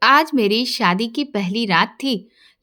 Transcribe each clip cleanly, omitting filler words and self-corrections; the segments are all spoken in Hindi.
आज मेरी शादी की पहली रात थी,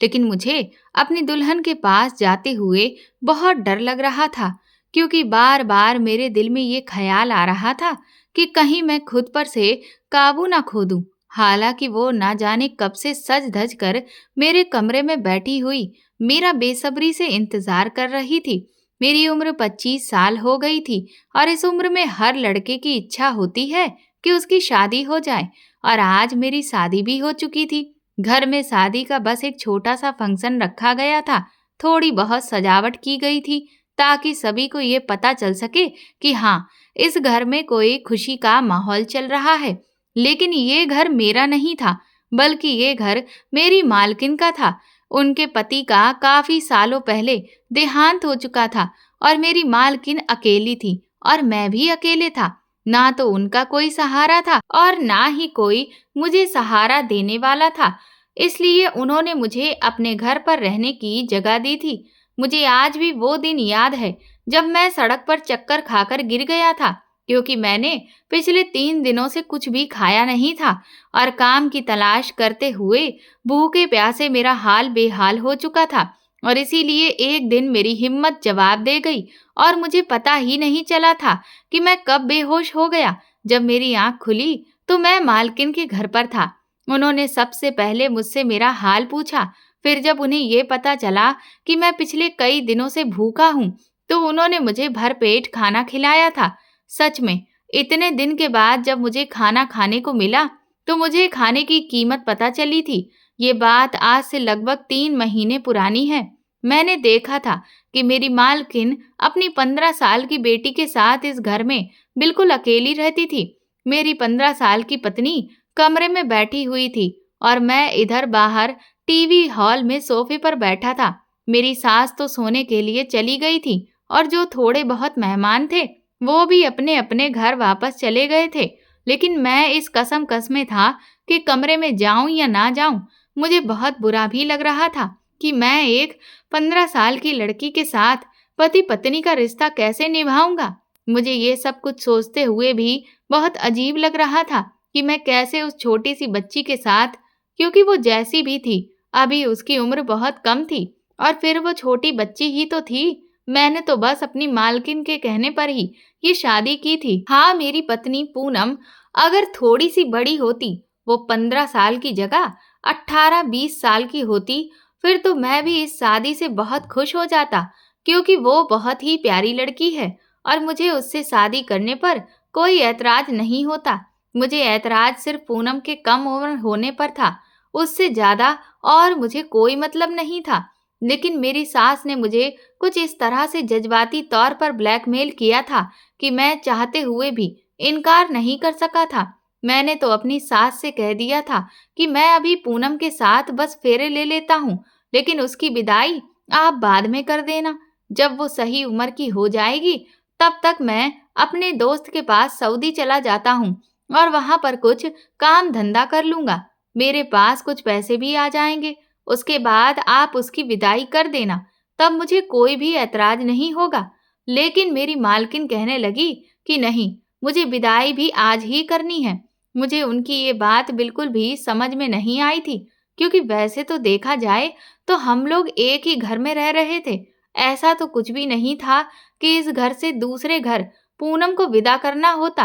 लेकिन मुझे अपनी दुल्हन के पास जाते हुए बहुत डर लग रहा था, क्योंकि बार बार मेरे दिल में ये ख्याल आ रहा था कि कहीं मैं खुद पर से काबू ना खो दूं। हालांकि वो ना जाने कब से सज धज कर मेरे कमरे में बैठी हुई मेरा बेसब्री से इंतजार कर रही थी। मेरी उम्र 25 साल हो गई थी और इस उम्र में हर लड़के की इच्छा होती है कि उसकी शादी हो जाए। और आज मेरी शादी भी हो चुकी थी। घर में शादी का बस एक छोटा सा फंक्शन रखा गया था। थोड़ी बहुत सजावट की गई थी ताकि सभी को ये पता चल सके कि हाँ, इस घर में कोई खुशी का माहौल चल रहा है। लेकिन ये घर मेरा नहीं था, बल्कि ये घर मेरी मालकिन का था। उनके पति का काफी सालों पहले देहांत हो चुका था और मेरी मालकिन अकेली थी और मैं भी अकेले था। ना तो उनका कोई सहारा था और ना ही कोई मुझे सहारा देने वाला था। इसलिए उन्होंने मुझे अपने घर पर रहने की जगह दी थी। मुझे आज भी वो दिन याद है जब मैं सड़क पर चक्कर खाकर गिर गया था, क्योंकि मैंने पिछले 3 दिनों से कुछ भी खाया नहीं था और काम की तलाश करते हुए भूखे प्यासे मेरा हाल बेहाल हो चुका था। और इसीलिए एक दिन मेरी हिम्मत जवाब दे गई और मुझे पता ही नहीं चला था कि मैं कब बेहोश हो गया। जब मेरी आंख खुली तो मैं मालकिन के घर पर था। उन्होंने सबसे पहले मुझसे मेरा हाल पूछा। फिर जब उन्हें ये पता चला कि मैं पिछले कई दिनों से भूखा हूँ, तो उन्होंने मुझे भरपेट खाना खिलाया था। सच में, इतने दिन के बाद जब मुझे खाना खाने को मिला, तो मुझे खाने की कीमत पता चली थी। ये बात आज से लगभग 3 महीने पुरानी है। मैंने देखा था कि मेरी मालकिन अपनी 15 साल की बेटी के साथ इस घर में बिल्कुल अकेली रहती थी। मेरी 15 साल की पत्नी कमरे में बैठी हुई थी और मैं इधर बाहर टीवी हॉल में सोफे पर बैठा था। मेरी सास तो सोने के लिए चली गई थी और जो थोड़े बहुत मेहमान थे वो भी अपने अपने घर वापस चले गए थे। लेकिन मैं इस कसम में था कि कमरे में जाऊं या ना जाऊं। मुझे बहुत बुरा भी लग रहा था कि मैं एक 15 साल की लड़की के साथ पति पत्नी का रिश्ता कैसे निभाऊंगा। मुझे ये सब कुछ सोचते हुए भी बहुत अजीब लग रहा था कि मैं कैसे उस छोटी सी बच्ची के साथ, क्योंकि वो जैसी भी थी, अभी उसकी उम्र बहुत कम थी और फिर वो छोटी बच्ची ही तो थी। मैंने तो बस अपनी मालकिन के कहने पर ही ये शादी की थी। हाँ, मेरी पत्नी पूनम अगर थोड़ी सी बड़ी होती, वो 15 साल की जगह 18-20 साल की होती, फिर तो मैं भी इस शादी से बहुत खुश हो जाता, क्योंकि वो बहुत ही प्यारी लड़की है और मुझे उससे शादी करने पर कोई ऐतराज नहीं होता। मुझे ऐतराज सिर्फ पूनम के कम उम्र होने पर था, उससे ज्यादा और मुझे कोई मतलब नहीं था। लेकिन मेरी सास ने मुझे कुछ इस तरह से जज्बाती तौर पर ब्लैकमेल किया था कि मैं चाहते हुए भी इनकार नहीं कर सका था। मैंने तो अपनी सास से कह दिया था कि मैं अभी पूनम के साथ बस फेरे ले लेता हूँ, लेकिन उसकी विदाई आप बाद में कर देना। जब वो सही उम्र की हो जाएगी, तब तक मैं अपने दोस्त के पास सऊदी चला जाता हूँ और वहां पर कुछ काम धंधा कर लूंगा। मेरे पास कुछ पैसे भी आ जाएंगे। उसके बाद आप उसकी विदाई कर देना, तब मुझे कोई भी ऐतराज नहीं होगा। लेकिन मेरी मालकिन कहने लगी कि नहीं, मुझे विदाई भी आज ही करनी है। मुझे उनकी ये बात बिल्कुल भी समझ में नहीं आई थी, क्योंकि वैसे तो देखा जाए तो हम लोग एक ही घर में रह रहे थे। ऐसा तो कुछ भी नहीं था कि इस घर से दूसरे घर पूनम को विदा करना होता।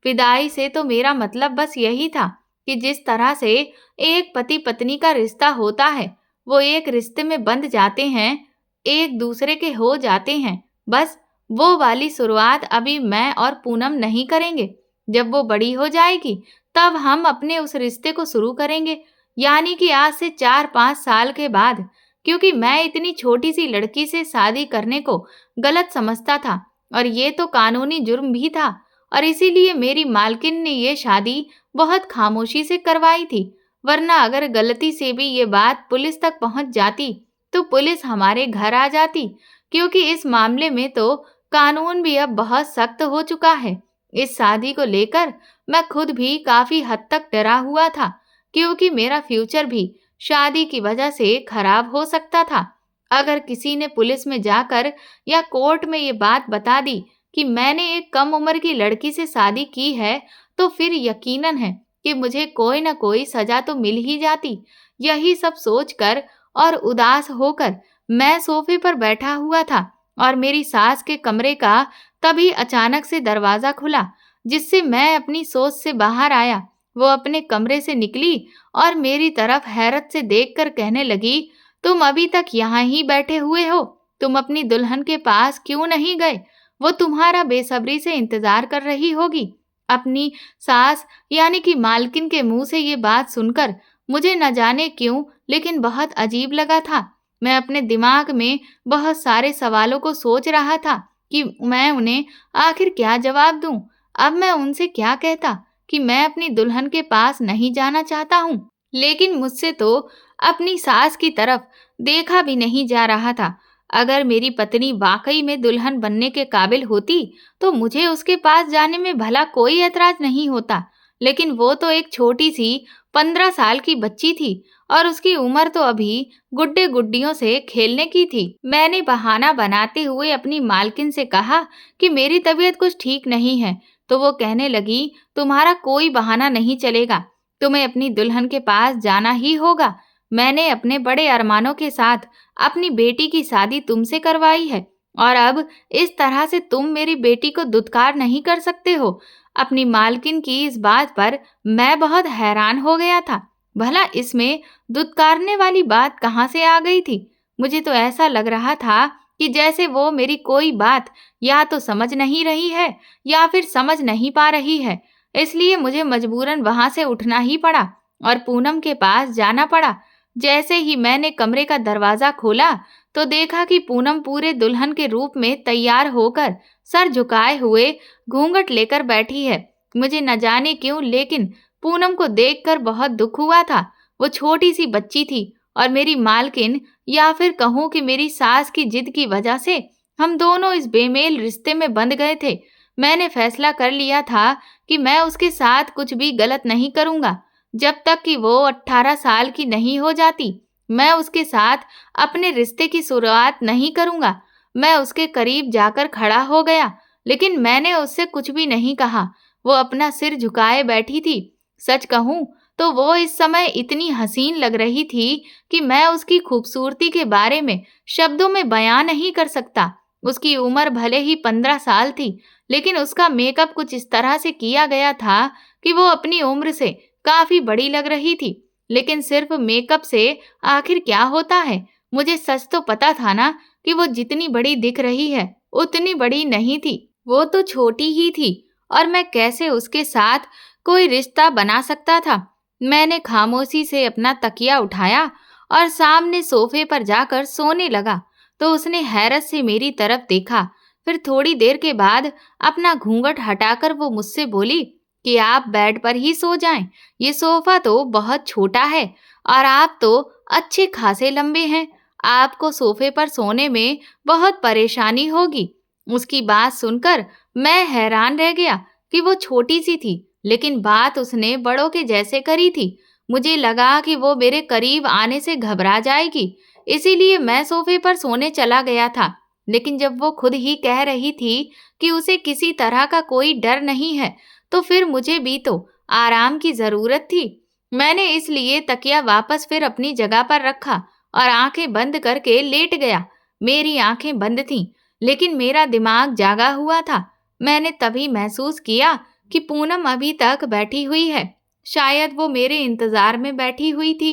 विदाई से तो मेरा मतलब बस यही था कि जिस तरह से एक पति पत्नी का रिश्ता होता है, वो एक रिश्ते में बंध जाते हैं, एक दूसरे के हो जाते हैं, बस वो वाली शुरुआत अभी मैं और पूनम नहीं करेंगे। जब वो बड़ी हो जाएगी, तब हम अपने उस रिश्ते को शुरू करेंगे, यानी कि आज से 4-5 साल के बाद। क्योंकि मैं इतनी छोटी सी लड़की से शादी करने को गलत समझता था और ये तो कानूनी जुर्म भी था, और इसीलिए मेरी मालकिन ने ये शादी बहुत खामोशी से करवाई थी। वरना अगर गलती से भी ये बात पुलिस तक पहुंच जाती, तो पुलिस हमारे घर आ जाती, क्योंकि इस मामले में तो कानून भी अब बहुत सख्त हो चुका है। इस शादी को लेकर मैं खुद भी काफी हद तक डरा हुआ था, क्योंकि मेरा फ्यूचर भी शादी की वजह से खराब हो सकता था। अगर किसी ने पुलिस में जाकर या कोर्ट में ये बात बता दी कि मैंने एक कम उम्र की लड़की से शादी की है, तो फिर यकीनन है कि मुझे कोई न कोई सजा तो मिल ही जाती। यही सब सोचकर और उदास होकर मैं सोफे पर बैठा हुआ था और मेरी सास के कमरे का तभी अचानक से दरवाजा खुला, जिससे मैं अपनी सोच से बाहर आया। वो अपने कमरे से निकली और मेरी तरफ हैरत से देखकर कहने लगी, तुम अभी तक यहाँ ही बैठे हुए हो? तुम अपनी दुल्हन के पास क्यों नहीं गए? वो तुम्हारा बेसब्री से इंतजार कर रही होगी। अपनी सास यानी कि मालकिन के मुंह से ये बात सुनकर मुझे न जाने क्यों लेकिन बहुत अजीब लगा था। मैं अपने दिमाग में बहुत सारे सवालों को सोच रहा था कि मैं उन्हें आखिर क्या जवाब दूं। अब मैं उनसे क्या कहता कि मैं अपनी दुल्हन के पास नहीं जाना चाहता हूँ, लेकिन मुझसे तो अपनी सास की तरफ देखा भी नहीं जा रहा था। अगर मेरी पत्नी वाकई में दुल्हन बनने के काबिल होती तो मुझे उसके पास जाने में भला कोई ऐतराज नहीं होता, लेकिन वो तो एक छोटी सी 15 साल की बच्ची थी और उसकी उम्र तो अभी गुड्डे गुड्डियों से खेलने की थी। मैंने बहाना बनाते हुए अपनी मालकिन से कहा कि मेरी तबीयत कुछ ठीक नहीं है, तो वो कहने लगी, तुम्हारा कोई बहाना नहीं चलेगा, तुम्हें अपनी दुल्हन के पास जाना ही होगा। मैंने अपने बड़े अरमानों के साथ अपनी बेटी की शादी तुमसे करवाई है और अब इस तरह से तुम मेरी बेटी को दुत्कार नहीं कर सकते हो। अपनी मालकिन की इस बात पर मैं बहुत हैरान हो गया था। भला इसमें दुत्कारने वाली बात कहाँ से आ गई थी? मुझे तो ऐसा लग रहा था कि जैसे वो मेरी कोई बात या तो समझ नहीं रही है या फिर समझ नहीं पा रही है। इसलिए मुझे मजबूरन वहां से उठना ही पड़ा और पूनम के पास जाना पड़ा। जैसे ही मैंने कमरे का दरवाजा खोला तो देखा कि पूनम पूरे दुल्हन के रूप में तैयार होकर सर झुकाए हुए घूंघट लेकर बैठी है। मुझे न जाने क्यों लेकिन पूनम को देखकर बहुत दुख हुआ था। वो छोटी सी बच्ची थी और मेरी मालकिन या फिर कहूँ कि मेरी सास की जिद की वजह से हम दोनों इस बेमेल रिश्ते में बंध गए थे। मैंने फैसला कर लिया था कि मैं उसके साथ कुछ भी गलत नहीं करूँगा। जब तक कि वो 18 साल की नहीं हो जाती, मैं उसके साथ अपने रिश्ते की शुरुआत नहीं करूँगा। मैं उसके करीब जाकर खड़ा हो गया, लेकिन मैंने उससे कुछ भी नहीं कहा। वो अपना सिर झुकाए बैठी थी। सच कहूँ तो वो इस समय इतनी हसीन लग रही थी कि मैं उसकी खूबसूरती के बारे में शब्दों में बयां नहीं कर सकता। उसकी उम्र भले ही 15 साल थी, लेकिन उसका मेकअप कुछ इस तरह से किया गया था कि वो अपनी उम्र से काफी बड़ी लग रही थी। लेकिन सिर्फ मेकअप से आखिर क्या होता है? मुझे सच तो पता था ना कि वो जितनी बड़ी दिख रही है उतनी बड़ी नहीं थी। वो तो छोटी ही थी और मैं कैसे उसके साथ कोई रिश्ता बना सकता था। मैंने खामोशी से अपना तकिया उठाया और सामने सोफे पर जाकर सोने लगा तो उसने हैरत से मेरी तरफ देखा। फिर थोड़ी देर के बाद अपना घूंघट हटाकर वो मुझसे बोली कि आप बेड पर ही सो जाएं। ये सोफा तो बहुत छोटा है और आप तो अच्छे खासे लंबे हैं। आपको सोफे पर सोने में बहुत परेशानी होगी। उसकी बात सुनकर मैं हैरान रह गया कि वो छोटी सी थी, लेकिन बात उसने बड़ों के जैसे करी थी। मुझे लगा कि वो मेरे करीब आने से घबरा जाएगी, इसीलिए मैं सोफे पर सोने चला गया था। लेकिन जब वो खुद ही कह रही थी कि उसे किसी तरह का कोई डर नहीं है, तो फिर मुझे भी तो आराम की जरूरत थी। मैंने इसलिए तकिया वापस फिर अपनी जगह पर रखा और आंखें बंद करके लेट गया। मेरी आंखें बंद थीं, लेकिन मेरा दिमाग जागा हुआ था। मैंने तभी महसूस किया कि पूनम अभी तक बैठी हुई है। शायद वो मेरे इंतजार में बैठी हुई थी।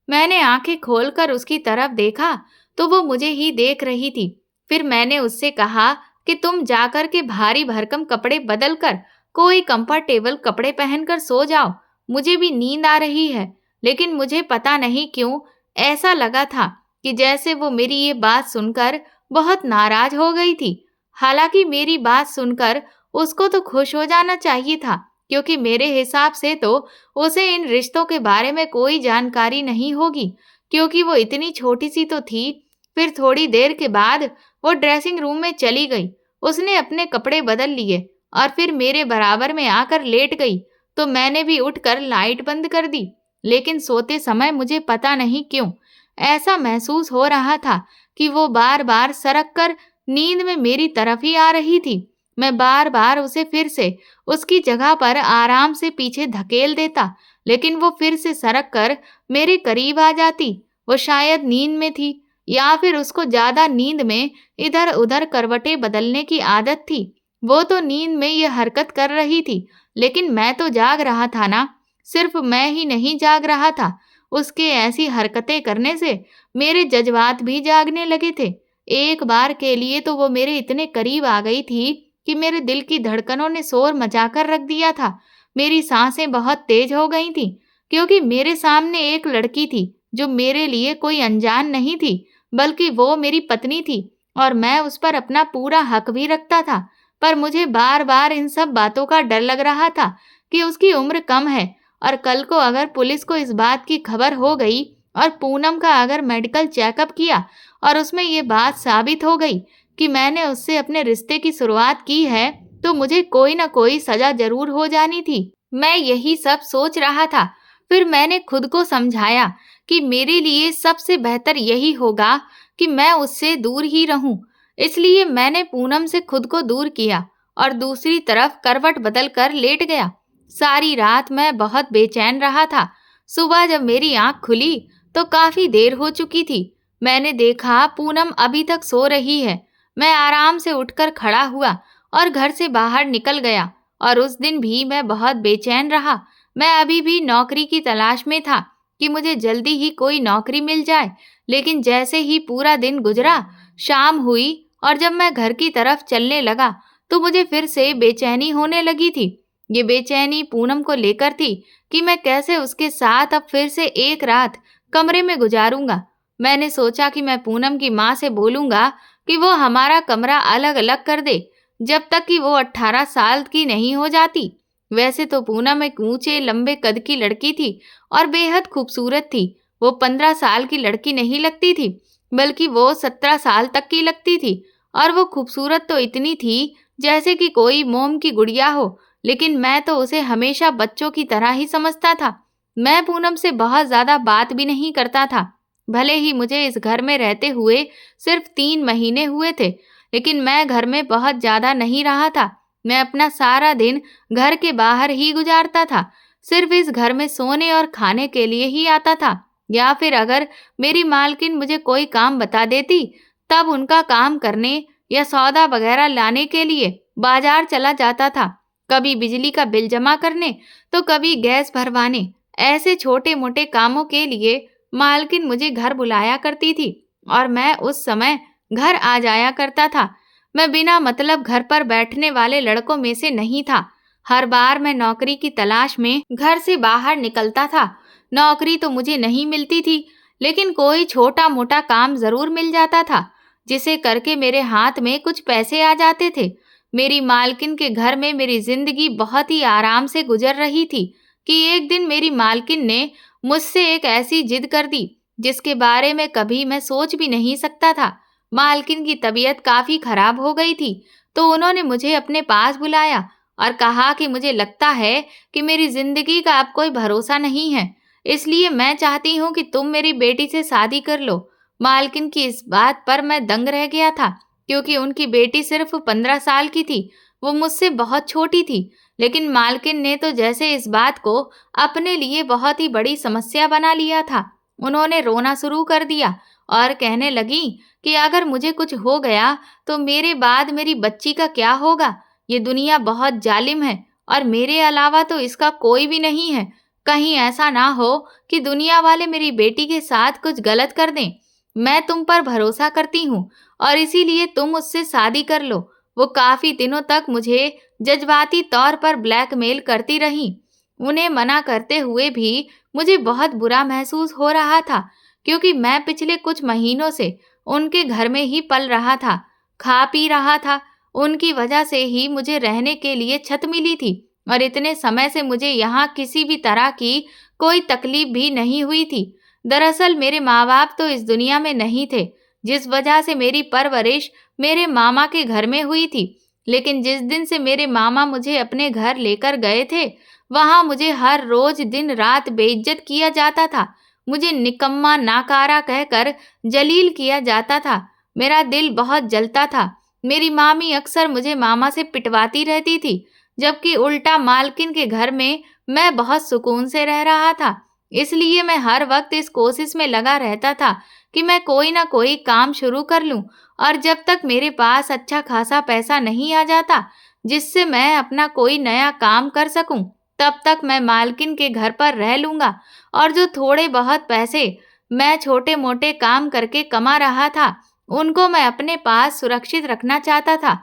मैंने आंखें खोलकर उसकी तरफ देखा तो वो मुझे ही देख रही थी। फिर मैंने उससे कहा कि तुम जाकर के भारी भरकम कपड़े बदल कर कोई कंफर्टेबल कपड़े पहनकर सो जाओ। मुझे भी नींद आ रही है। लेकिन मुझे पता नहीं क्यों ऐसा लगा था कि जैसे वो मेरी ये बात सुनकर बहुत नाराज हो गई थी। हालांकि मेरी बात सुनकर उसको तो खुश हो जाना चाहिए था, क्योंकि मेरे हिसाब से तो उसे इन रिश्तों के बारे में कोई जानकारी नहीं होगी, क्योंकि वो इतनी छोटी सी तो थी। फिर थोड़ी देर के बाद वो ड्रेसिंग रूम में चली गई। उसने अपने कपड़े बदल लिए और फिर मेरे बराबर में आकर लेट गई, तो मैंने भी उठकर लाइट बंद कर दी। लेकिन सोते समय मुझे पता नहीं क्यों ऐसा महसूस हो रहा था कि वो बार बार सरक कर नींद में मेरी तरफ ही आ रही थी। मैं बार बार उसे फिर से उसकी जगह पर आराम से पीछे धकेल देता, लेकिन वो फिर से सरक कर मेरे करीब आ जाती। वो शायद नींद में थी या फिर उसको ज्यादा नींद में इधर उधर करवटें बदलने की आदत थी। वो तो नींद में ये हरकत कर रही थी, लेकिन मैं तो जाग रहा था ना। सिर्फ मैं ही नहीं जाग रहा था, उसके ऐसी हरकतें करने से मेरे जज्बात भी जागने लगे थे। एक बार के लिए तो वो मेरे इतने करीब आ गई थी कि मेरे दिल की धड़कनों ने शोर मचाकर रख दिया था। मेरी सांसें बहुत तेज हो गई थीं, क्योंकि मेरे सामने एक लड़की थी जो मेरे लिए कोई अनजान नहीं थी, बल्कि वो मेरी पत्नी थी और मैं उस पर अपना पूरा हक भी रखता था। पर मुझे बार बार इन सब बातों का डर लग रहा था कि उसकी उम्र कम है और कल को अगर पुलिस को इस बात की खबर हो गई और पूनम का अगर मेडिकल चेकअप किया और उसमें ये बात साबित हो गई कि मैंने उससे अपने रिश्ते की शुरुआत की है, तो मुझे कोई ना कोई सजा जरूर हो जानी थी। मैं यही सब सोच रहा था। फिर मैंने खुद को समझाया कि मेरे लिए सबसे बेहतर यही होगा कि मैं उससे दूर ही रहूं। इसलिए मैंने पूनम से खुद को दूर किया और दूसरी तरफ करवट बदल कर लेट गया। सारी रात मैं बहुत बेचैन रहा था। सुबह जब मेरी आंख खुली तो काफी देर हो चुकी थी। मैंने देखा पूनम अभी तक सो रही है। मैं आराम से उठकर खड़ा हुआ और घर से बाहर निकल गया। और उस दिन भी मैं बहुत बेचैन रहा। मैं अभी भी नौकरी की तलाश में था कि मुझे जल्दी ही कोई नौकरी मिल जाए। लेकिन जैसे ही पूरा दिन गुजरा, शाम हुई और जब मैं घर की तरफ चलने लगा तो मुझे फिर से बेचैनी होने लगी थी। ये बेचैनी पूनम को लेकर थी कि मैं कैसे उसके साथ अब फिर से एक रात कमरे में गुजारूंगा। मैंने सोचा कि मैं पूनम की माँ से बोलूंगा कि वो हमारा कमरा अलग अलग कर दे जब तक कि वो 18 साल की नहीं हो जाती। वैसे तो पूनम एक ऊंचे लंबे कद की लड़की थी और बेहद खूबसूरत थी। वो 15 साल की लड़की नहीं लगती थी, बल्कि वो 17 साल तक की लगती थी। और वो खूबसूरत तो इतनी थी जैसे कि कोई मोम की गुड़िया हो, लेकिन मैं तो उसे हमेशा बच्चों की तरह ही समझता था। मैं पूनम से बहुत ज्यादा बात भी नहीं करता था। भले ही मुझे इस घर में रहते हुए सिर्फ 3 महीने हुए थे, लेकिन मैं घर में बहुत ज्यादा नहीं रहा था। मैं अपना सारा दिन घर के बाहर ही गुजारता था। सिर्फ इस घर में सोने और खाने के लिए ही आता था, या फिर अगर मेरी मालकिन मुझे कोई काम बता देती तब उनका काम करने या सौदा वगैरह लाने के लिए बाजार चला जाता था। कभी बिजली का बिल जमा करने तो कभी गैस भरवाने। ऐसे छोटे मोटे कामों के लिए मालकिन मुझे घर बुलाया करती थी और मैं उस समय घर आ जाया करता था। मैं बिना मतलब घर पर बैठने वाले लड़कों में से नहीं था। हर बार मैं नौकरी की तलाश में घर से बाहर निकलता था। नौकरी तो मुझे नहीं मिलती थी, लेकिन कोई छोटा मोटा काम जरूर मिल जाता था, जिसे करके मेरे हाथ में कुछ पैसे आ जाते थे। मेरी मालकिन के घर में मेरी जिंदगी बहुत ही आराम से गुजर रही थी कि एक दिन मेरी मालकिन ने मुझसे एक ऐसी जिद कर दी जिसके बारे में कभी मैं सोच भी नहीं सकता था। मालकिन की तबीयत काफी खराब हो गई थी, तो उन्होंने मुझे अपने पास बुलाया और कहा कि मुझे लगता है कि मेरी जिंदगी का अब कोई भरोसा नहीं है, इसलिए मैं चाहती हूँ कि तुम मेरी बेटी से शादी कर लो। मालकिन की इस बात पर मैं दंग रह गया था, क्योंकि उनकी बेटी सिर्फ 15 साल की थी। वो मुझसे बहुत छोटी थी, लेकिन मालकिन ने तो जैसे इस बात को अपने लिए बहुत ही बड़ी समस्या बना लिया था। उन्होंने रोना शुरू कर दिया और कहने लगी कि अगर मुझे कुछ हो गया तो मेरे बाद मेरी बच्ची का क्या होगा। ये दुनिया बहुत जालिम है और मेरे अलावा तो इसका कोई भी नहीं है। कहीं ऐसा ना हो कि दुनिया वाले मेरी बेटी के साथ कुछ गलत कर दें। मैं तुम पर भरोसा करती हूँ और इसीलिए तुम उससे शादी कर लो। वो काफी दिनों तक मुझे जज्बाती तौर पर ब्लैकमेल करती रही। उन्हें मना करते हुए भी मुझे बहुत बुरा महसूस हो रहा था, क्योंकि मैं पिछले कुछ महीनों से उनके घर में ही पल रहा था, खा पी रहा था। उनकी वजह से ही मुझे रहने के लिए छत मिली थी और इतने समय से मुझे यहाँ किसी भी तरह की कोई तकलीफ भी नहीं हुई थी। दरअसल मेरे माँ बाप तो इस दुनिया में नहीं थे, जिस वजह से मेरी परवरिश मेरे मामा के घर में हुई थी। लेकिन जिस दिन से मेरे मामा मुझे अपने घर लेकर गए थे, वहां मुझे हर रोज दिन रात बेइज्जत किया जाता था। मुझे निकम्मा नाकारा कहकर जलील किया जाता था। मेरा दिल बहुत जलता था। मेरी मामी अक्सर मुझे मामा से पिटवाती रहती थी, जबकि उल्टा मालकिन के घर में मैं बहुत सुकून से रह रहा था। इसलिए मैं हर वक्त इस कोशिश में लगा रहता था कि मैं कोई ना कोई काम शुरू कर लूं, और जब तक मेरे पास अच्छा खासा पैसा नहीं आ जाता जिससे मैं अपना कोई नया काम कर सकूं, तब तक मैं मालकिन के घर पर रह लूंगा। और जो थोड़े बहुत पैसे मैं छोटे मोटे काम करके कमा रहा था, उनको मैं अपने पास सुरक्षित रखना चाहता था,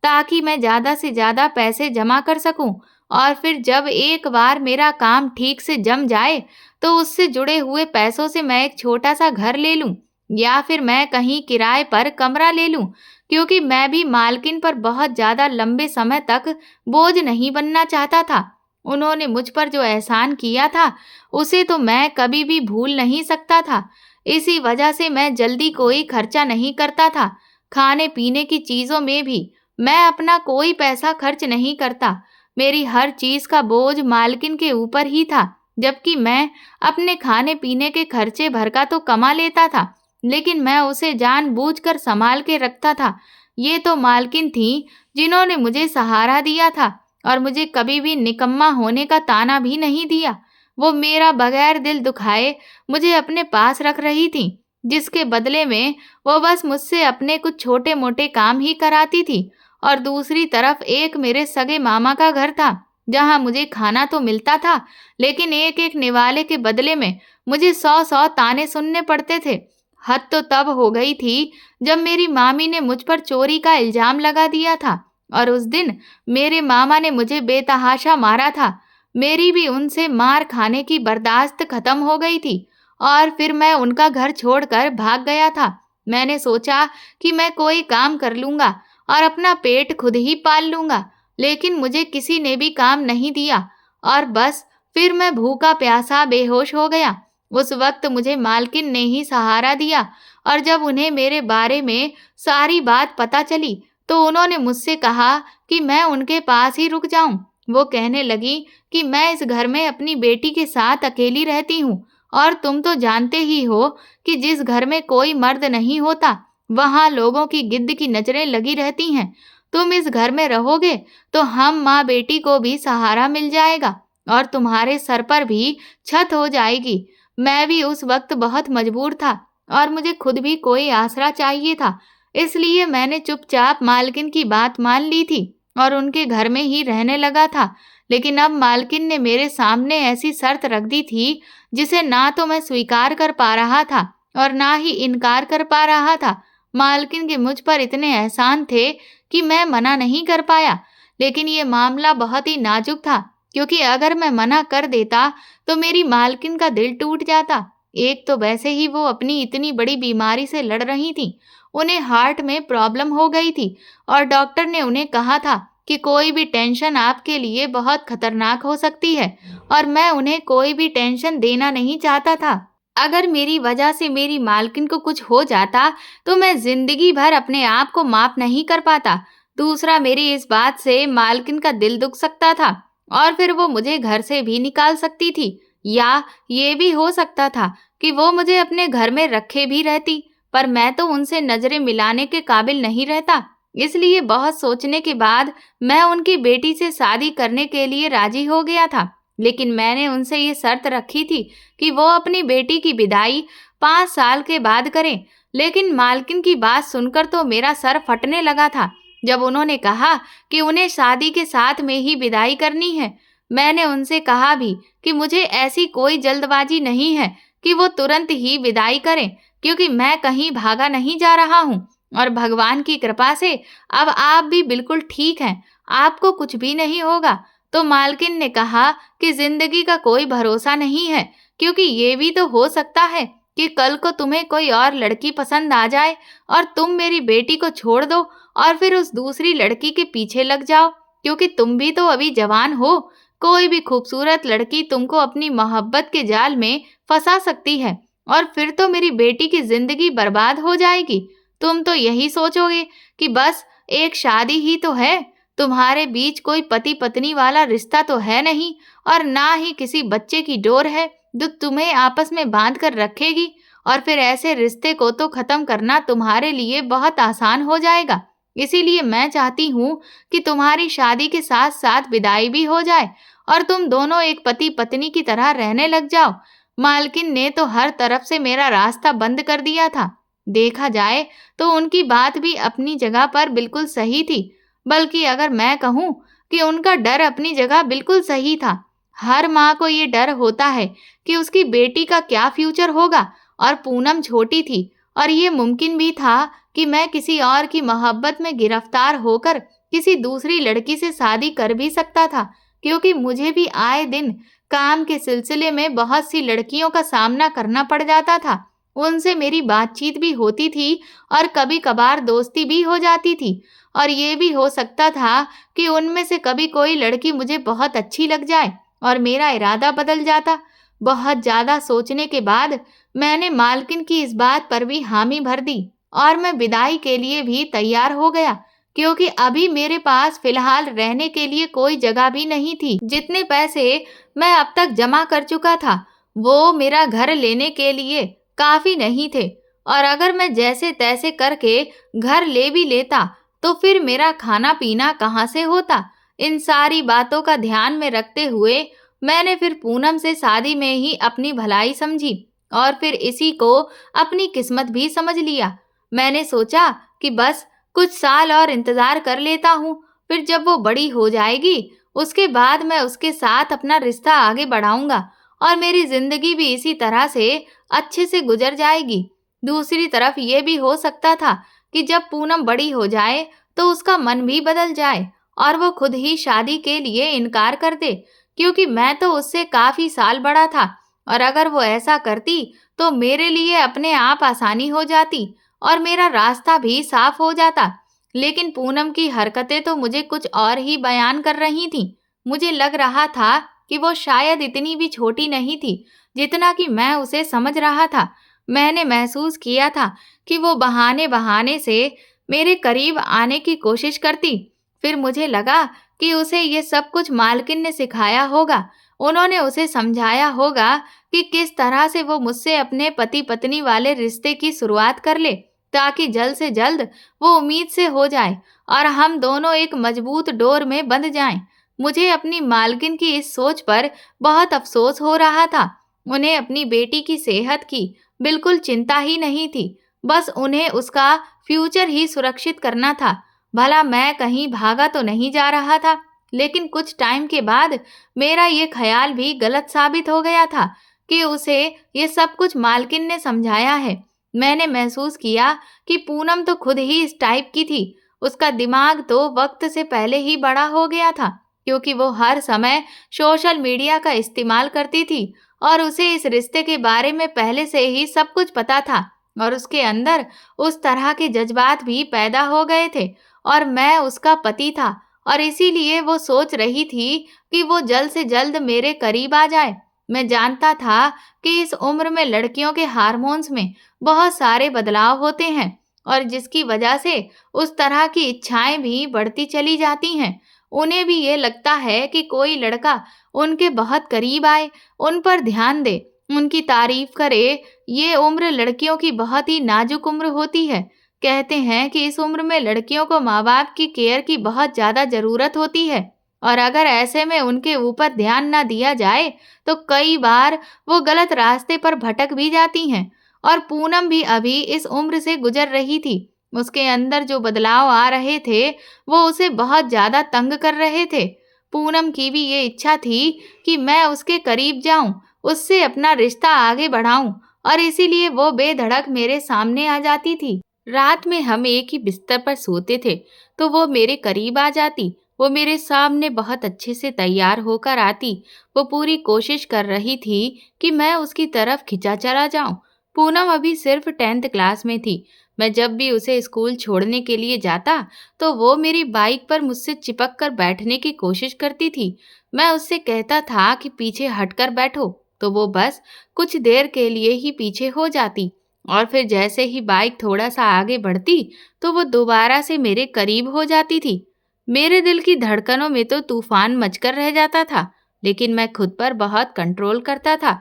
ताकि मैं ज़्यादा से ज़्यादा पैसे जमा कर सकूं। और फिर जब एक बार मेरा काम ठीक से जम जाए, तो उससे जुड़े हुए पैसों से मैं एक छोटा सा घर ले लूं, या फिर मैं कहीं किराए पर कमरा ले लूं, क्योंकि मैं भी मालकिन पर बहुत ज़्यादा लंबे समय तक बोझ नहीं बनना चाहता था। उन्होंने मुझ पर जो एहसान किया था, उसे तो मैं कभी भी भूल नहीं सकता था। इसी वजह से मैं जल्दी कोई खर्चा नहीं करता था। खाने पीने की चीज़ों में भी मैं अपना कोई पैसा खर्च नहीं करता। मेरी हर चीज़ का बोझ मालकिन के ऊपर ही था, जबकि मैं अपने खाने पीने के खर्चे भर का तो कमा लेता था, लेकिन मैं उसे जानबूझकर संभाल के रखता था। ये तो मालकिन थी जिन्होंने मुझे सहारा दिया था, और मुझे कभी भी निकम्मा होने का ताना भी नहीं दिया। वो मेरा बगैर दिल दुखाए मुझे अपने पास रख रही थी, जिसके बदले में वो बस मुझसे अपने कुछ छोटे मोटे काम ही कराती थी। और दूसरी तरफ एक मेरे सगे मामा का घर था, जहाँ मुझे खाना तो मिलता था, लेकिन एक एक निवाले के बदले में मुझे 100-100 ताने सुनने पड़ते थे। हद तो तब हो गई थी जब मेरी मामी ने मुझ पर चोरी का इल्जाम लगा दिया था, और उस दिन मेरे मामा ने मुझे बेतहाशा मारा था। मेरी भी उनसे मार खाने की बर्दाश्त खत्म हो गई थी, और फिर मैं उनका घर छोड़कर भाग गया था। मैंने सोचा कि मैं कोई काम कर लूंगा और अपना पेट खुद ही पाल लूंगा, लेकिन मुझे किसी ने भी काम नहीं दिया, और बस फिर मैं भूखा प्यासा बेहोश हो गया। उस वक्त मुझे मालकिन ने ही सहारा दिया, और जब उन्हें मेरे बारे में सारी बात पता चली, तो उन्होंने मुझसे कहा कि मैं उनके पास ही रुक जाऊं। वो कहने लगी कि मैं इस घर में अपनी बेटी के साथ अकेली रहती हूँ, और तुम तो जानते ही हो कि जिस घर में कोई मर्द नहीं होता, वहाँ लोगों की गिद्ध की नजरें लगी रहती हैं। तुम इस घर में रहोगे तो हम माँ बेटी को भी सहारा मिल जाएगा, और तुम्हारे सर पर भी छत हो जाएगी। मैं भी उस वक्त बहुत मजबूर था, और मुझे खुद भी कोई आसरा चाहिए था। इसलिए मैंने चुपचाप मालकिन की बात मान ली थी और उनके घर में ही रहने लगा था। लेकिन अब मालकिन ने मेरे सामने ऐसी शर्त रख दी थी, जिसे ना तो मैं स्वीकार कर पा रहा था और ना ही इनकार कर पा रहा था। मालकिन के मुझ पर इतने एहसान थे कि मैं मना नहीं कर पाया, लेकिन ये मामला बहुत ही नाजुक था, क्योंकि अगर मैं मना कर देता तो मेरी मालकिन का दिल टूट जाता। एक तो वैसे ही वो अपनी इतनी बड़ी बीमारी से लड़ रही थी, उन्हें हार्ट में प्रॉब्लम हो गई थी, और डॉक्टर ने उन्हें कहा था कि कोई भी टेंशन आपके लिए बहुत खतरनाक हो सकती है, और मैं उन्हें कोई भी टेंशन देना नहीं चाहता था। अगर मेरी वजह से मेरी मालकिन को कुछ हो जाता, तो मैं जिंदगी भर अपने आप को माफ नहीं कर पाता। दूसरा, मेरी इस बात से मालकिन का दिल दुख सकता था, और फिर वो मुझे घर से भी निकाल सकती थी, या ये भी हो सकता था कि वो मुझे अपने घर में रखे भी रहती, पर मैं तो उनसे नजरें मिलाने के काबिल नहीं रहता। इसलिए बहुत सोचने के बाद मैं उनकी बेटी से शादी करने के लिए राजी हो गया था। लेकिन मैंने उनसे ये शर्त रखी थी कि वो अपनी बेटी की विदाई 5 साल के बाद करें। लेकिन मालकिन की बात सुनकर तो मेरा सर फटने लगा था, जब उन्होंने कहा कि उन्हें शादी के साथ में ही विदाई करनी है। मैंने उनसे कहा भी कि मुझे ऐसी कोई जल्दबाजी नहीं है कि वो तुरंत ही विदाई करें, क्योंकि मैं कहीं भागा नहीं जा रहा हूँ, और भगवान की कृपा से अब आप भी बिल्कुल ठीक हैं, आपको कुछ भी नहीं होगा। तो मालकिन ने कहा कि जिंदगी का कोई भरोसा नहीं है, क्योंकि ये भी तो हो सकता है कि कल को तुम्हें कोई और लड़की पसंद आ जाए और तुम मेरी बेटी को छोड़ दो और फिर उस दूसरी लड़की के पीछे लग जाओ, क्योंकि तुम भी तो अभी जवान हो। कोई भी खूबसूरत लड़की तुमको अपनी मोहब्बत के जाल में फंसा सकती है, और फिर तो मेरी बेटी की जिंदगी बर्बाद हो जाएगी। तुम तो यही सोचोगे कि बस एक शादी ही तो है, तुम्हारे बीच कोई पति पत्नी वाला रिश्ता तो है नहीं, और ना ही किसी बच्चे की डोर है जो तुम्हें आपस में बांध कर रखेगी, और फिर ऐसे रिश्ते को तो खत्म करना तुम्हारे लिए बहुत आसान हो जाएगा। इसीलिए मैं चाहती हूँ कि तुम्हारी शादी के साथ साथ विदाई भी हो जाए और तुम दोनों एक पति पत्नी की तरह रहने लग जाओ। मालकिन ने तो हर तरफ से मेरा रास्ता बंद कर दिया था। देखा जाए तो उनकी बात भी अपनी जगह पर बिल्कुल सही थी, बल्कि अगर मैं कहूँ कि उनका डर अपनी जगह बिल्कुल सही था। हर माँ को ये डर होता है कि उसकी बेटी का क्या फ्यूचर होगा, और पूनम छोटी थी और ये मुमकिन भी था कि मैं किसी और की मोहब्बत में गिरफ्तार होकर किसी दूसरी लड़की से शादी कर भी सकता था, क्योंकि मुझे भी आए दिन काम के सिलसिले में बहुत सी लड़कियों का सामना करना पड़ जाता था। उनसे मेरी बातचीत भी होती थी और कभी कभार दोस्ती भी हो जाती थी, और ये भी हो सकता था कि उनमें से कभी कोई लड़की मुझे बहुत अच्छी लग जाए और मेरा इरादा बदल जाता। बहुत ज़्यादा सोचने के बाद मैंने मालकिन की इस बात पर भी हामी भर दी और मैं विदाई के लिए भी तैयार हो गया, क्योंकि अभी मेरे पास फिलहाल रहने के लिए कोई जगह भी नहीं थी। जितने पैसे मैं अब तक जमा कर चुका था वो मेरा घर लेने के लिए काफ़ी नहीं थे, और अगर मैं जैसे तैसे करके घर ले भी लेता तो फिर मेरा खाना पीना कहाँ से होता। इन सारी बातों का ध्यान में रखते हुए मैंने फिर पूनम से शादी में ही अपनी भलाई समझी और फिर इसी को अपनी किस्मत भी समझ लिया। मैंने सोचा कि बस कुछ साल और इंतजार कर लेता हूँ, फिर जब वो बड़ी हो जाएगी उसके बाद मैं उसके साथ अपना रिश्ता आगे बढ़ाऊंगा और मेरी जिंदगी भी इसी तरह से अच्छे से गुजर जाएगी। दूसरी तरफ ये भी हो सकता था कि जब पूनम बड़ी हो जाए तो उसका मन भी बदल जाए और वो खुद ही शादी के लिए इनकार कर दे, क्योंकि मैं तो उससे काफी साल बड़ा था, और अगर वो ऐसा करती तो मेरे लिए अपने आप आसानी हो जाती और मेरा रास्ता भी साफ हो जाता। लेकिन पूनम की हरकतें तो मुझे कुछ और ही बयान कर रही थीं। मुझे लग रहा था कि वो शायद इतनी भी छोटी नहीं थी जितना कि मैं उसे समझ रहा था। मैंने महसूस किया था कि वो बहाने बहाने से मेरे करीब आने की कोशिश करती। फिर मुझे लगा कि उसे ये सब कुछ मालकिन ने सिखाया होगा। उन्होंने उसे समझाया होगा कि किस तरह से वो मुझसे अपने पति पत्नी वाले रिश्ते की शुरुआत कर ले, ताकि जल्द से जल्द वो उम्मीद से हो जाए और हम दोनों एक मजबूत डोर में बंध जाएं। मुझे अपनी मालकिन की इस सोच पर बहुत अफसोस हो रहा था। उन्हें अपनी बेटी की सेहत की बिल्कुल चिंता ही नहीं थी, बस उन्हें उसका फ्यूचर ही सुरक्षित करना था। भला मैं कहीं भागा तो नहीं जा रहा था। लेकिन कुछ टाइम के बाद मेरा ये ख्याल भी गलत साबित हो गया था कि उसे ये सब कुछ मालकिन ने समझाया है। मैंने महसूस किया कि पूनम तो खुद ही इस टाइप की थी। उसका दिमाग तो वक्त से पहले ही बड़ा हो गया था, क्योंकि वो हर समय सोशल मीडिया का इस्तेमाल करती थी और उसे इस रिश्ते के बारे में पहले से ही सब कुछ पता था, और उसके अंदर उस तरह के जज्बात भी पैदा हो गए थे। और मैं उसका पति था और इसीलिए वो सोच रही थी कि वो जल्द से जल्द मेरे करीब आ जाए। मैं जानता था कि इस उम्र में लड़कियों के हार्मोन्स में बहुत सारे बदलाव होते हैं, और जिसकी वजह से उस तरह की इच्छाएं भी बढ़ती चली जाती हैं। उन्हें भी ये लगता है कि कोई लड़का उनके बहुत करीब आए, उन पर ध्यान दे, उनकी तारीफ करे। ये उम्र लड़कियों की बहुत ही नाजुक उम्र होती है। कहते हैं कि इस उम्र में लड़कियों को माँ बाप की केयर की बहुत ज़्यादा ज़रूरत होती है, और अगर ऐसे में उनके ऊपर ध्यान ना दिया जाए तो कई बार वो गलत रास्ते पर भटक भी जाती हैं। और पूनम भी अभी इस उम्र से गुजर रही थी। उसके अंदर जो बदलाव आ रहे थे वो उसे बहुत ज़्यादा तंग कर रहे थे। पूनम की भी ये इच्छा थी कि मैं उसके करीब जाऊं, उससे अपना रिश्ता आगे बढ़ाऊं, और इसीलिए वो बेधड़क मेरे सामने आ जाती थी। रात में हम एक ही बिस्तर पर सोते थे तो वो मेरे करीब आ जाती। वो मेरे सामने बहुत अच्छे से तैयार होकर आती। वो पूरी कोशिश कर रही थी कि मैं उसकी तरफ खिंचा चला जाऊं। पूनम अभी सिर्फ 10th क्लास में थी। मैं जब भी उसे स्कूल छोड़ने के लिए जाता तो वो मेरी बाइक पर मुझसे चिपक कर बैठने की कोशिश करती थी। मैं उससे कहता था कि पीछे हटकर बैठो, तो वो बस कुछ देर के लिए ही पीछे हो जाती, और फिर जैसे ही बाइक थोड़ा सा आगे बढ़ती तो वो दोबारा से मेरे करीब हो जाती थी। मेरे दिल की धड़कनों में तो तूफान मचकर रह जाता था, लेकिन मैं खुद पर बहुत कंट्रोल करता था।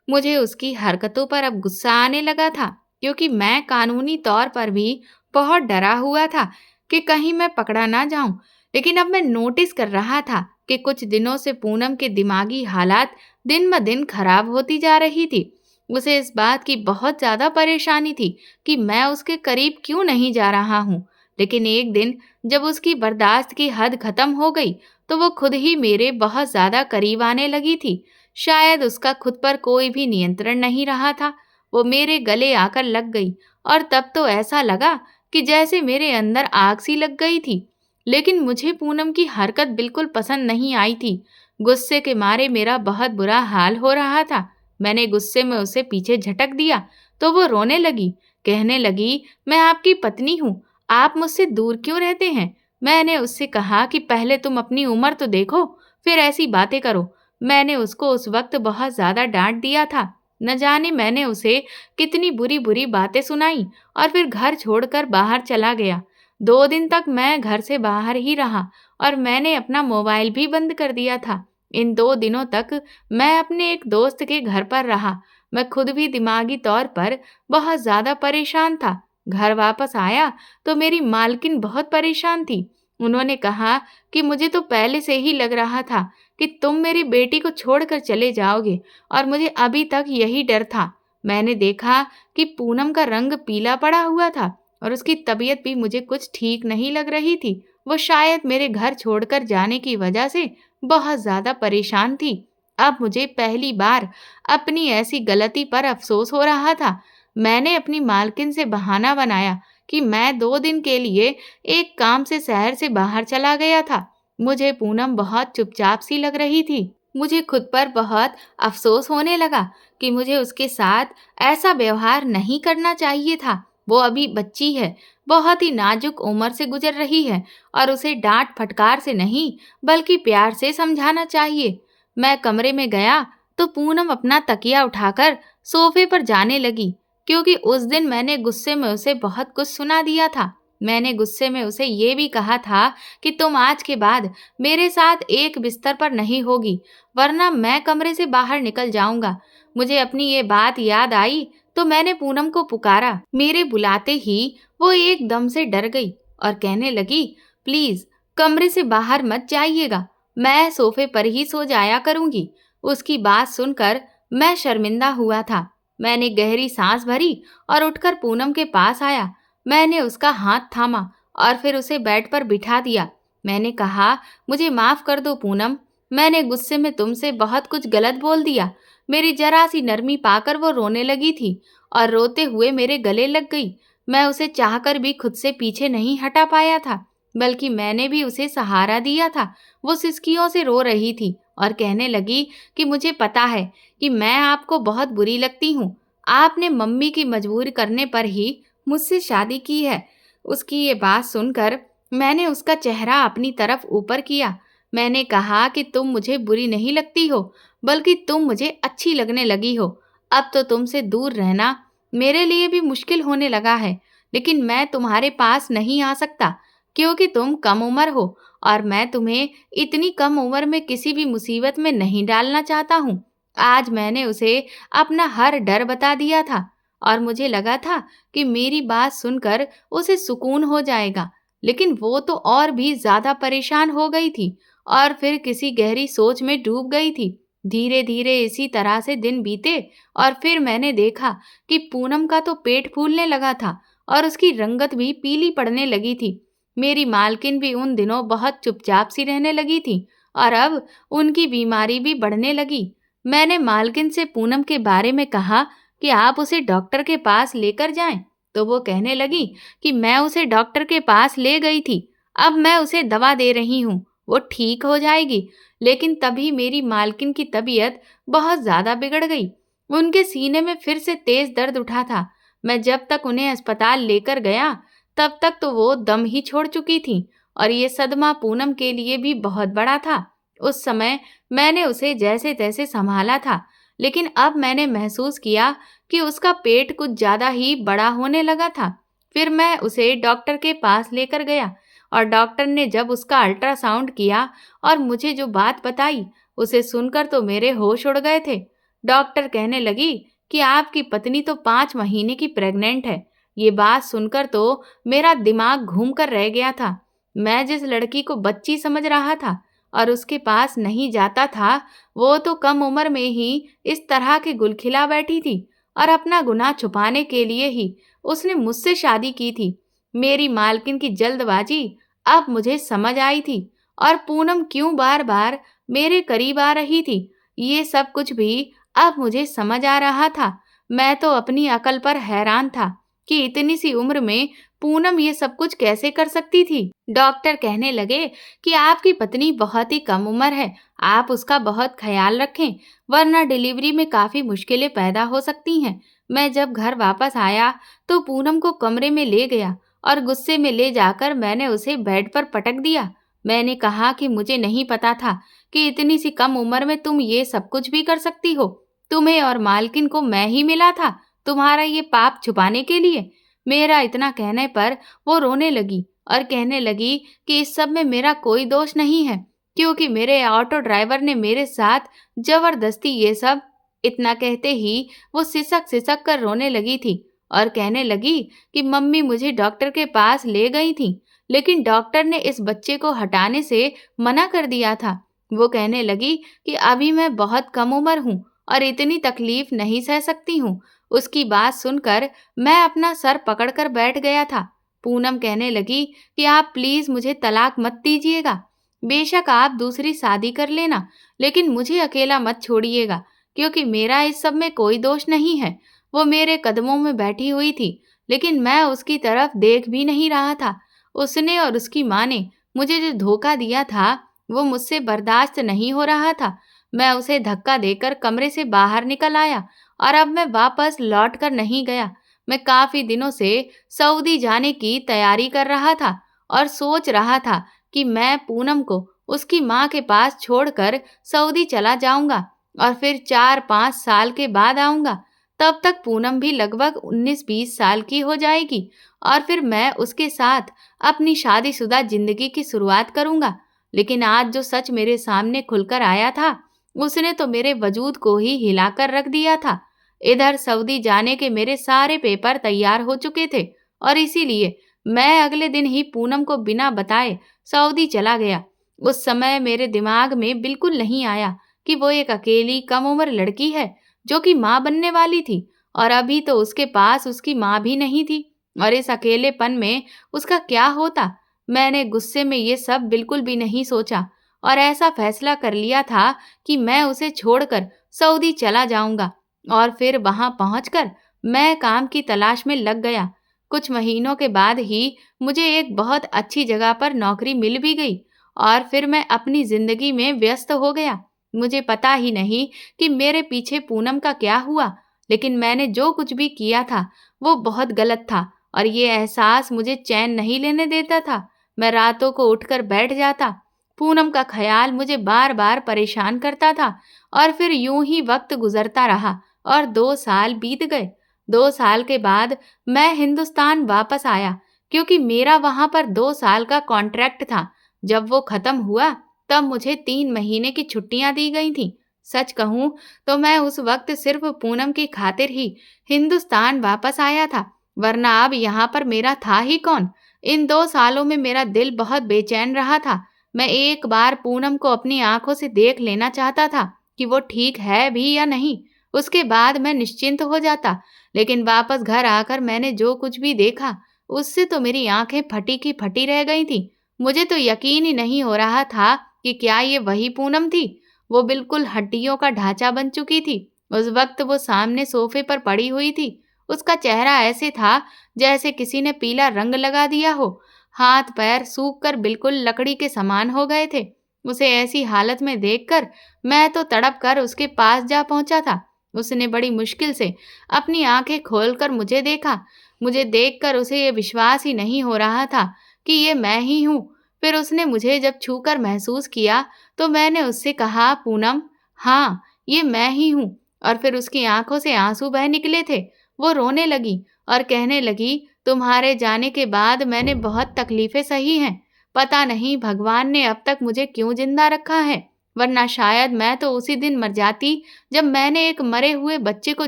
मुझे उसकी हरकतों पर अब गुस्सा आने लगा था, क्योंकि मैं कानूनी तौर पर भी बहुत डरा हुआ था। कि कहीं मैं पकड़ा ना जाऊं। लेकिन अब मैं नोटिस कर रहा था कि कुछ दिनों से पूनम के दिमागी हालात दिन ब दिन खराब होती जा रही थी। उसे इस बात की बहुत ज्यादा परेशानी थी कि मैं उसके करीब क्यों नहीं जा रहा हूँ। लेकिन एक दिन जब उसकी बर्दाश्त की हद खत्म हो गई तो वो खुद ही मेरे बहुत ज्यादा करीब आने लगी थी। शायद उसका खुद पर कोई भी नियंत्रण नहीं रहा था। वो मेरे गले आकर लग गई और तब तो ऐसा लगा कि जैसे मेरे अंदर आग सी लग गई थी। लेकिन मुझे पूनम की हरकत बिल्कुल पसंद नहीं आई थी। गुस्से के मारे मेरा बहुत बुरा हाल हो रहा था। मैंने गुस्से में उसे पीछे झटक दिया तो वो रोने लगी। कहने लगी, मैं आपकी पत्नी हूँ, आप मुझसे दूर क्यों रहते हैं? मैंने उससे कहा कि पहले तुम अपनी उम्र तो देखो, फिर ऐसी बातें करो। मैंने उसको उस वक्त बहुत ज्यादा डांट दिया था। न जाने मैंने उसे कितनी बुरी बुरी बातें सुनाई और फिर घर छोड़कर बाहर चला गया। 2 दिन तक मैं घर से बाहर ही रहा और मैंने अपना मोबाइल भी बंद कर दिया था। इन 2 दिनों तक मैं अपने एक दोस्त के घर पर रहा। मैं खुद भी दिमागी तौर पर बहुत ज्यादा परेशान था। घर वापस आया तो मेरी मालकिन बहुत परेशान थी। उन्होंने कहा कि मुझे तो पहले से ही लग रहा था कि तुम मेरी बेटी को छोड़कर चले जाओगे और मुझे अभी तक यही डर था। मैंने देखा कि पूनम का रंग पीला पड़ा हुआ था और उसकी तबीयत भी मुझे कुछ ठीक नहीं लग रही थी। वो शायद मेरे घर छोड़कर जाने की वजह से बहुत ज्यादा परेशान थी। अब मुझे पहली बार अपनी ऐसी गलती पर अफसोस हो रहा था। मैंने अपनी मालकिन से बहाना बनाया कि मैं 2 दिन के लिए एक काम से शहर से बाहर चला गया था। मुझे पूनम बहुत चुपचाप सी लग रही थी। मुझे खुद पर बहुत अफसोस होने लगा कि मुझे उसके साथ ऐसा व्यवहार नहीं करना चाहिए था। वो अभी बच्ची है, बहुत ही नाजुक उम्र से गुजर रही है और उसे डांट फटकार से नहीं बल्कि प्यार से समझाना चाहिए। मैं कमरे में गया तो पूनम अपना तकिया उठाकर सोफे पर जाने लगी, क्योंकि उस दिन मैंने गुस्से में उसे बहुत कुछ सुना दिया था। मैंने गुस्से में उसे ये भी कहा था कि तुम आज के बाद मेरे साथ एक बिस्तर पर नहीं होगी, वरना मैं कमरे से बाहर निकल जाऊंगा। मुझे अपनी ये बात याद आई तो मैंने पूनम को पुकारा। मेरे बुलाते ही वो एकदम से डर गई और कहने लगी, प्लीज कमरे से बाहर मत जाइएगा, मैं सोफे पर ही सो जाया करूंगी। उसकी बात सुनकर मैं शर्मिंदा हुआ था। मैंने गहरी सांस भरी और उठकर पूनम के पास आया। मैंने उसका हाथ थामा और फिर उसे बेड पर बिठा दिया। मैंने कहा, मुझे माफ कर दो पूनम, मैंने गुस्से में तुमसे बहुत कुछ गलत बोल दिया। मेरी जरा सी नरमी पाकर वो रोने लगी थी और रोते हुए मेरे गले लग गई। मैं उसे चाहकर भी खुद से पीछे नहीं हटा पाया था, बल्कि मैंने भी उसे सहारा दिया था। वो सिसकियों से रो रही थी और कहने लगी कि मुझे पता है कि मैं आपको बहुत बुरी लगती हूँ। आपने मम्मी की मजबूर करने पर ही मुझसे शादी की है। उसकी ये बात सुनकर मैंने उसका चेहरा अपनी तरफ ऊपर किया। मैंने कहा कि तुम मुझे बुरी नहीं लगती हो, बल्कि तुम मुझे अच्छी लगने लगी हो। अब तो तुमसे दूर रहना मेरे लिए भी मुश्किल होने लगा है, लेकिन मैं तुम्हारे पास नहीं आ सकता क्योंकि तुम कम उम्र हो और मैं तुम्हें इतनी कम उम्र में किसी भी मुसीबत में नहीं डालना चाहता हूँ। आज मैंने उसे अपना हर डर बता दिया था और मुझे लगा था कि मेरी बात सुनकर उसे सुकून हो जाएगा, लेकिन वो तो और भी ज्यादा परेशान हो गई थी और फिर किसी गहरी सोच में डूब गई थी। धीरे धीरे इसी तरह से दिन बीते और फिर मैंने देखा कि पूनम का तो पेट फूलने लगा था और उसकी रंगत भी पीली पड़ने लगी थी। मेरी मालकिन भी उन दिनों बहुत चुपचाप सी रहने लगी थी और अब उनकी बीमारी भी बढ़ने लगी। मैंने मालकिन से पूनम के बारे में कहा कि आप उसे डॉक्टर के पास लेकर जाएं, तो वो कहने लगी कि मैं उसे डॉक्टर के पास ले गई थी, अब मैं उसे दवा दे रही हूँ, वो ठीक हो जाएगी। लेकिन तभी मेरी मालकिन की तबीयत बहुत ज्यादा बिगड़ गई। उनके सीने में फिर से तेज दर्द उठा था। मैं जब तक उन्हें अस्पताल लेकर गया तब तक तो वो दम ही छोड़ चुकी थी और ये सदमा पूनम के लिए भी बहुत बड़ा था। उस समय मैंने उसे जैसे तैसे संभाला था, लेकिन अब मैंने महसूस किया कि उसका पेट कुछ ज्यादा ही बड़ा होने लगा था। फिर मैं उसे डॉक्टर के पास लेकर गया और डॉक्टर ने जब उसका अल्ट्रासाउंड किया और मुझे जो बात बताई, उसे सुनकर तो मेरे होश उड़ गए थे। डॉक्टर कहने लगी कि आपकी पत्नी तो 5 महीने की प्रेग्नेंट है। ये बात सुनकर तो मेरा दिमाग घूम कर रह गया था। मैं जिस लड़की को बच्ची समझ रहा था और उसके पास नहीं जाता था, वो तो कम उम्र में ही इस तरह के गुल खिला बैठी थी और अपना गुनाह छुपाने के लिए ही उसने मुझसे शादी की थी। मेरी मालकिन की जल्दबाजी अब मुझे समझ आई थी और पूनम क्यों बार-बार मेरे करीब आ रही थी, ये सब कुछ भी अब मुझे समझ आ रहा था। मैं तो अपनी अकल पर हैरान था कि इतनी सी उम्र में पूनम ये सब कुछ कैसे कर सकती थी। डॉक्टर कहने लगे कि आपकी पत्नी बहुत ही कम उम्र है, आप उसका बहुत ख्याल रखें, वरना डिलीवरी में काफी मुश्किलें पैदा हो सकती हैं। मैं जब घर वापस आया तो पूनम को कमरे में ले गया और गुस्से में ले जाकर मैंने उसे बेड पर पटक दिया। मैंने कहा कि मुझे नहीं पता था कि इतनी सी कम उम्र में तुम ये सब कुछ भी कर सकती हो। तुम्हें और मालकिन को मैं ही मिला था तुम्हारा ये पाप छुपाने के लिए। मेरा इतना कहने पर वो रोने लगी और कहने लगी कि इस सब में मेरा कोई दोष नहीं है, क्योंकि मेरे ऑटो ड्राइवर ने मेरे साथ जबरदस्ती ये सब। इतना कहते ही वो सिसक सिसक कर रोने लगी थी और कहने लगी कि मम्मी मुझे डॉक्टर के पास ले गई थी, लेकिन डॉक्टर ने इस बच्चे को हटाने से मना कर दिया था। वो कहने लगी कि अभी मैं बहुत कम उम्र हूँ और इतनी तकलीफ नहीं सह सकती हूँ। उसकी बात सुनकर मैं अपना सर पकड़कर बैठ गया था। पूनम कहने लगी कि आप प्लीज मुझे तलाक मत दीजिएगा। बेशक आप दूसरी शादी कर लेना, लेकिन मुझे अकेला मत छोड़िएगा, क्योंकि मेरा इस सब में कोई दोष नहीं है। वो मेरे कदमों में बैठी हुई थी, लेकिन मैं उसकी तरफ देख भी नहीं रहा था। उसने और उसकी माँ ने मुझे जो धोखा दिया था, वो मुझसे बर्दाश्त नहीं हो रहा था। मैं उसे धक्का देकर कमरे से बाहर निकल आया और अब मैं वापस लौट कर नहीं गया। मैं काफी दिनों से सऊदी जाने की तैयारी कर रहा था और सोच रहा था कि मैं पूनम को उसकी माँ के पास छोड़कर सऊदी चला जाऊंगा और फिर 4-5 साल के बाद आऊंगा। तब तक पूनम भी लगभग 19-20 साल की हो जाएगी और फिर मैं उसके साथ अपनी शादीशुदा जिंदगी की शुरुआत करूंगा। लेकिन आज जो सच मेरे सामने खुलकर आया था, उसने तो मेरे वजूद को ही हिलाकर रख दिया था। इधर सऊदी जाने के मेरे सारे पेपर तैयार हो चुके थे और इसीलिए मैं अगले दिन ही पूनम को बिना बताए सऊदी चला गया। उस समय मेरे दिमाग में बिल्कुल नहीं आया कि वो एक अकेली कम उम्र लड़की है जो कि माँ बनने वाली थी और अभी तो उसके पास उसकी माँ भी नहीं थी और इस अकेलेपन में उसका क्या होता। मैंने गुस्से में ये सब बिल्कुल भी नहीं सोचा और ऐसा फैसला कर लिया था कि मैं उसे छोड़कर सऊदी चला जाऊंगा और फिर वहां पहुंचकर मैं काम की तलाश में लग गया। कुछ महीनों के बाद ही मुझे एक बहुत अच्छी जगह पर नौकरी मिल भी गई और फिर मैं अपनी जिंदगी में व्यस्त हो गया। मुझे पता ही नहीं कि मेरे पीछे पूनम का क्या हुआ, लेकिन मैंने जो कुछ भी किया था वो बहुत गलत था और ये एहसास मुझे चैन नहीं लेने देता था। मैं रातों को उठकर बैठ जाता। पूनम का ख्याल मुझे बार बार परेशान करता था और फिर यूं ही वक्त गुजरता रहा और 2 साल बीत गए। 2 साल के बाद मैं हिंदुस्तान वापस आया, क्योंकि मेरा वहां पर 2 साल का कॉन्ट्रैक्ट था। जब वो खत्म हुआ तब मुझे 3 महीने की छुट्टियां दी गई थीं। सच कहूं तो मैं उस वक्त सिर्फ पूनम की खातिर ही हिंदुस्तान वापस आया था, वरना अब यहाँ पर मेरा था ही कौन। इन 2 सालों में मेरा दिल बहुत बेचैन रहा था। मैं एक बार पूनम को अपनी आंखों से देख लेना चाहता था कि वो ठीक है भी या नहीं। उसके बाद मैं निश्चिंत हो जाता। लेकिन वापस घर आकर मैंने जो कुछ भी देखा, उससे तो मेरी आंखें फटी की फटी रह गई थी। मुझे तो यकीन ही नहीं हो रहा था कि क्या ये वही पूनम थी। वो बिल्कुल हड्डियों का ढांचा बन चुकी थी। उस वक्त वो सामने सोफे पर पड़ी हुई थी। उसका चेहरा ऐसे था जैसे किसी ने पीला रंग लगा दिया हो। हाथ पैर सूख कर बिल्कुल लकड़ी के समान हो गए थे। उसे ऐसी हालत में देखकर मैं तो तड़प कर उसके पास जा पहुंचा था। उसने बड़ी मुश्किल से अपनी आंखें खोलकर मुझे देखा। मुझे देखकर उसे ये विश्वास ही नहीं हो रहा था कि ये मैं ही हूँ। फिर उसने मुझे जब छूकर महसूस किया तो मैंने उससे कहा, पूनम, हाँ, ये मैं ही हूँ। और फिर उसकी आंखों से आंसू बह निकले थे। वो रोने लगी और कहने लगी, तुम्हारे जाने के बाद मैंने बहुत तकलीफें सही हैं। पता नहीं भगवान ने अब तक मुझे क्यों जिंदा रखा है। वरना शायद मैं तो उसी दिन मर जाती जब मैंने एक मरे हुए बच्चे को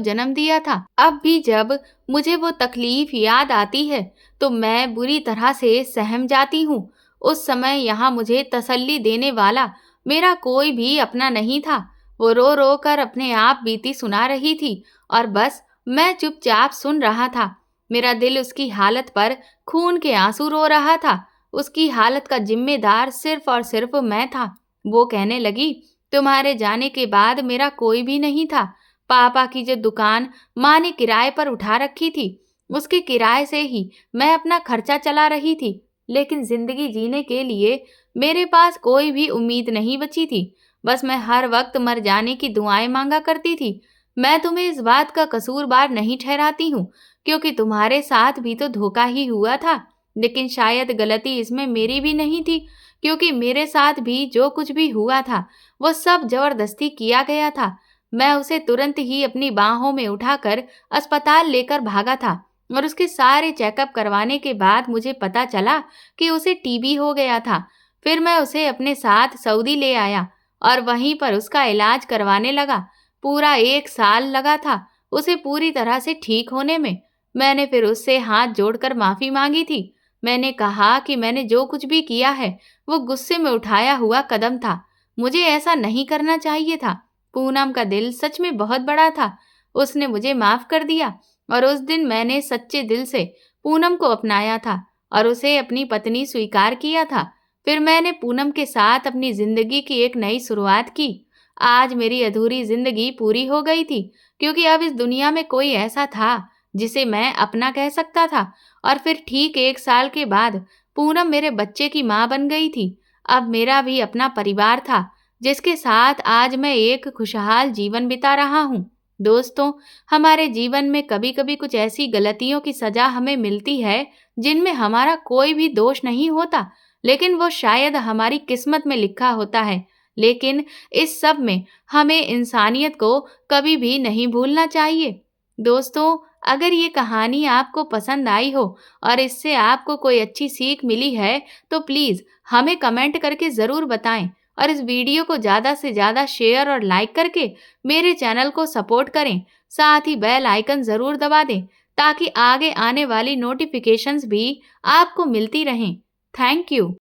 जन्म दिया था। अब भी जब मुझे वो तकलीफ याद आती है तो मैं बुरी तरह से सहम जाती हूँ। उस समय यहाँ मुझे तसल्ली देने वाला मेरा कोई भी अपना नहीं था। वो रो रो कर अपने आप बीती सुना रही थी और बस मैं चुपचाप सुन रहा था। मेरा दिल उसकी हालत पर खून के आंसू रो रहा था। उसकी हालत का जिम्मेदार सिर्फ और सिर्फ मैं था। वो कहने लगी, तुम्हारे जाने के बाद मेरा कोई भी नहीं था। पापा की जो दुकान माँ ने किराए पर उठा रखी थी, उसके किराए से ही मैं अपना खर्चा चला रही थी। लेकिन जिंदगी जीने के लिए मेरे पास कोई भी उम्मीद नहीं बची थी। बस मैं हर वक्त मर जाने की दुआएं मांगा करती थी। मैं तुम्हें इस बात का कसूरवार नहीं ठहराती हूँ, क्योंकि तुम्हारे साथ भी तो धोखा ही हुआ था। लेकिन शायद गलती इसमें मेरी भी नहीं थी, क्योंकि मेरे साथ भी जो कुछ भी हुआ था वो सब जबरदस्ती किया गया था। मैं उसे तुरंत ही अपनी बाहों में उठाकर अस्पताल लेकर भागा था और उसके सारे चेकअप करवाने के बाद मुझे पता चला कि उसे टीबी हो गया था। फिर मैं उसे अपने साथ सऊदी ले आया और वहीं पर उसका इलाज करवाने लगा। पूरा 1 साल लगा था उसे पूरी तरह से ठीक होने में। मैंने फिर उससे हाथ जोड़कर माफी मांगी थी। मैंने कहा कि मैंने जो कुछ भी किया है वो गुस्से में उठाया हुआ कदम था। मुझे ऐसा नहीं करना चाहिए था। पूनम का दिल सच में बहुत बड़ा था। उसने मुझे माफ कर दिया और उस दिन मैंने सच्चे दिल से पूनम को अपनाया था और उसे अपनी पत्नी स्वीकार किया था। फिर मैंने पूनम के साथ अपनी जिंदगी की एक नई शुरुआत की। आज मेरी अधूरी जिंदगी पूरी हो गई थी, क्योंकि अब इस दुनिया में कोई ऐसा था जिसे मैं अपना कह सकता था। और फिर ठीक 1 साल के बाद पूनम मेरे बच्चे की माँ बन गई थी। अब मेरा भी अपना परिवार था, जिसके साथ आज मैं एक खुशहाल जीवन बिता रहा हूँ। दोस्तों, हमारे जीवन में कभी कभी कुछ ऐसी गलतियों की सजा हमें मिलती है जिनमें हमारा कोई भी दोष नहीं होता, लेकिन वो शायद हमारी किस्मत में लिखा होता है। लेकिन इस सब में हमें इंसानियत को कभी भी नहीं भूलना चाहिए। दोस्तों, अगर ये कहानी आपको पसंद आई हो और इससे आपको कोई अच्छी सीख मिली है तो प्लीज़ हमें कमेंट करके ज़रूर बताएं और इस वीडियो को ज़्यादा से ज़्यादा शेयर और लाइक करके मेरे चैनल को सपोर्ट करें। साथ ही बेल आइकन ज़रूर दबा दें ताकि आगे आने वाली नोटिफिकेशंस भी आपको मिलती रहें। Thank you.